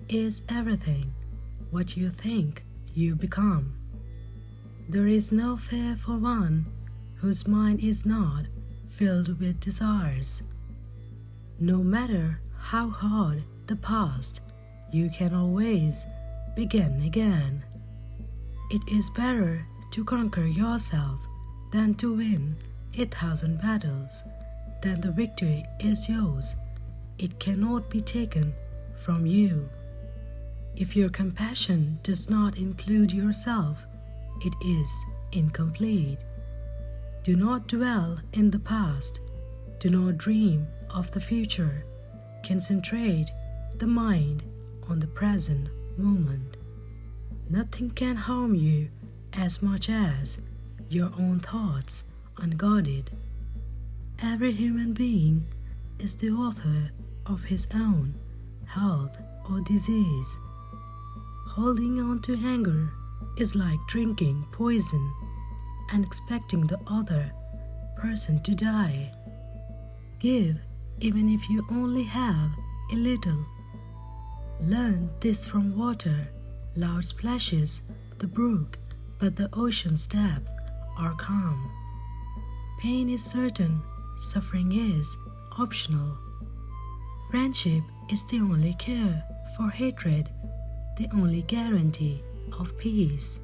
mind is everything. What you think, you become. There is no fear for one whose mind is not filled with desires. No matter how hard the past, you can always begin again. It is better to conquer yourself than to win 1,000 battles. Then the victory is yours. It cannot be taken from you. If your compassion does not include yourself, it is incomplete. Do not dwell in the past. Do not dream of the future. Concentrate the mind on the present moment. Nothing can harm you as much as your own thoughts unguarded. Every human being is the author of his own health or disease. Holding on to anger is like drinking poison and expecting the other person to die. Give even if you only have a little. Learn this from water. Loud splashes the brook, but the ocean's depths are calm. Pain is certain, suffering is optional. Friendship is the only cure for hatred, the only guarantee of peace.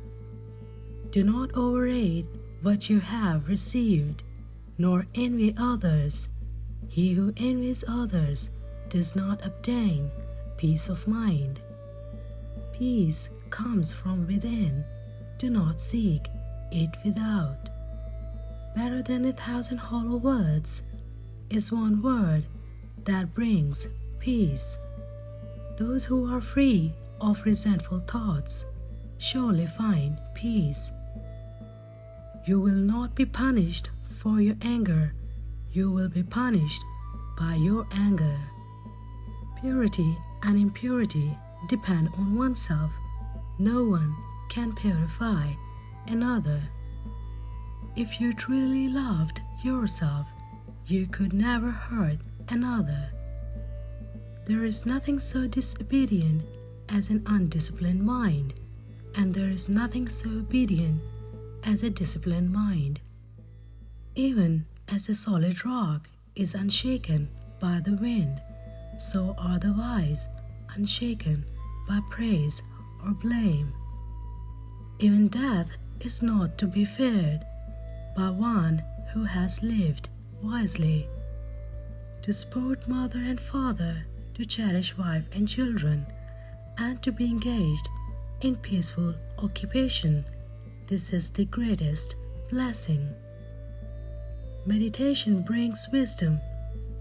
Do not overrate what you have received, nor envy others. He who envies others does not obtain peace of mind. Peace comes from within. Do not seek it without. Better than 1,000 hollow words is one word that brings peace. Those who are free of resentful thoughts surely find peace. You will not be punished for your anger. You will be punished by your anger. Purity and impurity depend on oneself. No one can purify another. If you truly loved yourself, you could never hurt another. There is nothing so disobedient as an undisciplined mind, and there is nothing so obedient as a disciplined mind. Even as a solid rock is unshaken by the wind, so are the wise unshaken by praise or blame. Even death is not to be feared by one who has lived wisely. To support mother and father, to cherish wife and children, and to be engaged in peaceful occupation, this is the greatest blessing. Meditation brings wisdom.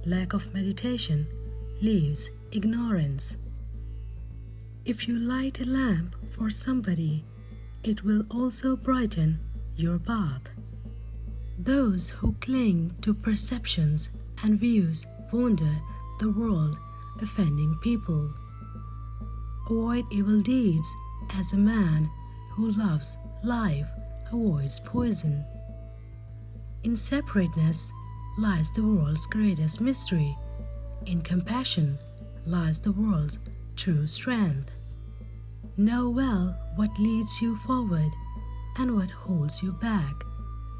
Lack of meditation leaves ignorance. If you light a lamp for somebody, it will also brighten your path. Those who cling to perceptions and views wander the world, offending people. Avoid evil deeds as a man who loves life avoids poison. In separateness lies the world's greatest mystery. In compassion lies the world's true strength. Know well what leads you forward and what holds you back,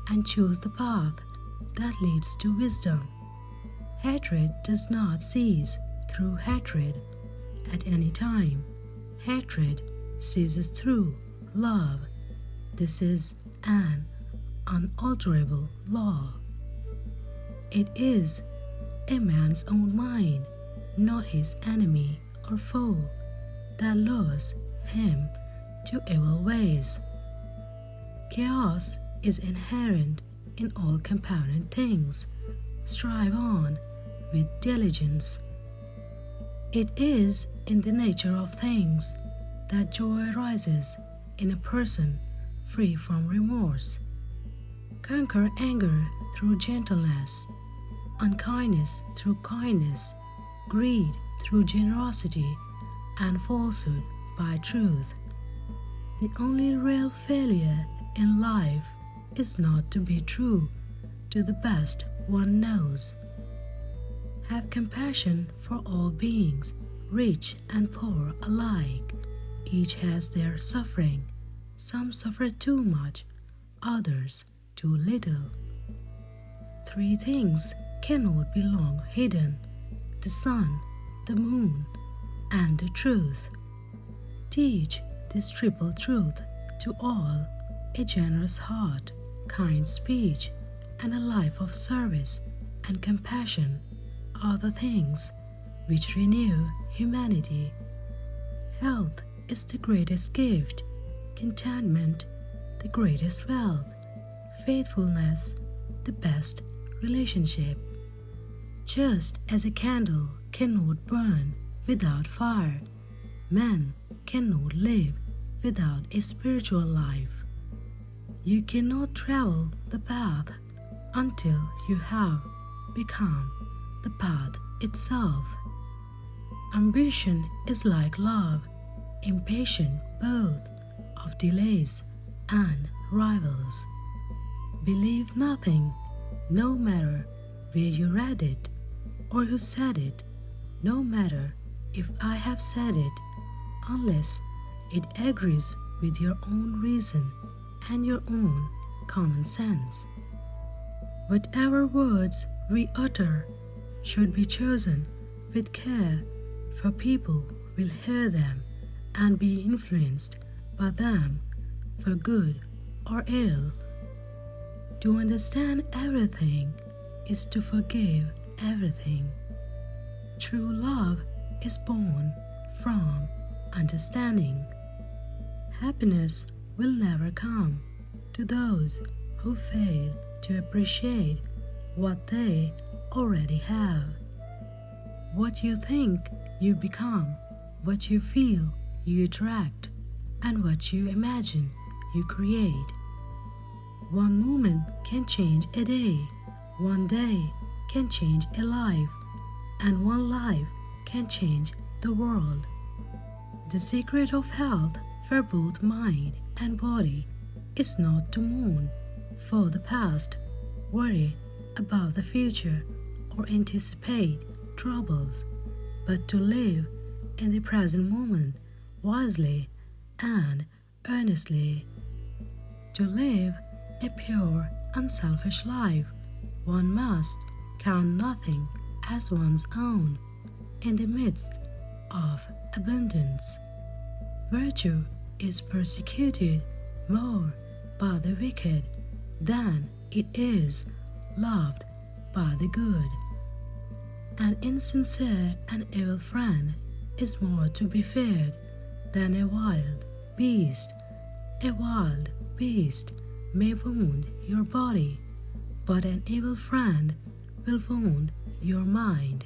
and choose the path that leads to wisdom. Hatred does not cease through hatred at any time. Hatred ceases through love. This is an unalterable law. It is a man's own mind, not his enemy or foe, that lures him to evil ways. Chaos is inherent in all component things. Strive on with diligence. It is in the nature of things that joy arises in a person free from remorse. Conquer anger through gentleness, unkindness through kindness, greed through generosity, and falsehood by truth. The only real failure in life is not to be true to the best one knows. Have compassion for all beings rich and poor alike. Each has their suffering. Some suffer too much, others too little. Three things cannot be long hidden: the sun, the moon, and the truth. Teach this triple truth to all: a generous heart, kind speech, and a life of service and compassion are the things which renew humanity. Health is the greatest gift, contentment the greatest wealth, faithfulness the best relationship. Just as a candle cannot burn without fire, man cannot live without a spiritual life. You cannot travel the path until you have become the path itself. Ambition is like love, impatient both of delays and rivals. Believe nothing, no matter where you read it or who said it, no matter if I have said it, unless it agrees with your own reason and your own common sense. Whatever words we utter should be chosen with care, for people will hear them and be influenced by them for good or ill. To understand everything is to forgive everything. True love is born from understanding. Happiness will never come to those who fail to appreciate what they already have. What you think, you become. What you feel, you attract. And what you imagine, you create. One moment can change a day. One day can change a life. And one life can change the world. The secret of health for both mind and body is not to mourn for the past, worry about the future, or anticipate troubles, but to live in the present moment wisely and earnestly. To live a pure, unselfish life, one must count nothing as one's own in the midst of abundance. Virtue is persecuted more by the wicked than it is loved by the good. An insincere and evil friend is more to be feared than a wild beast. A wild beast may wound your body, but an evil friend will wound your mind.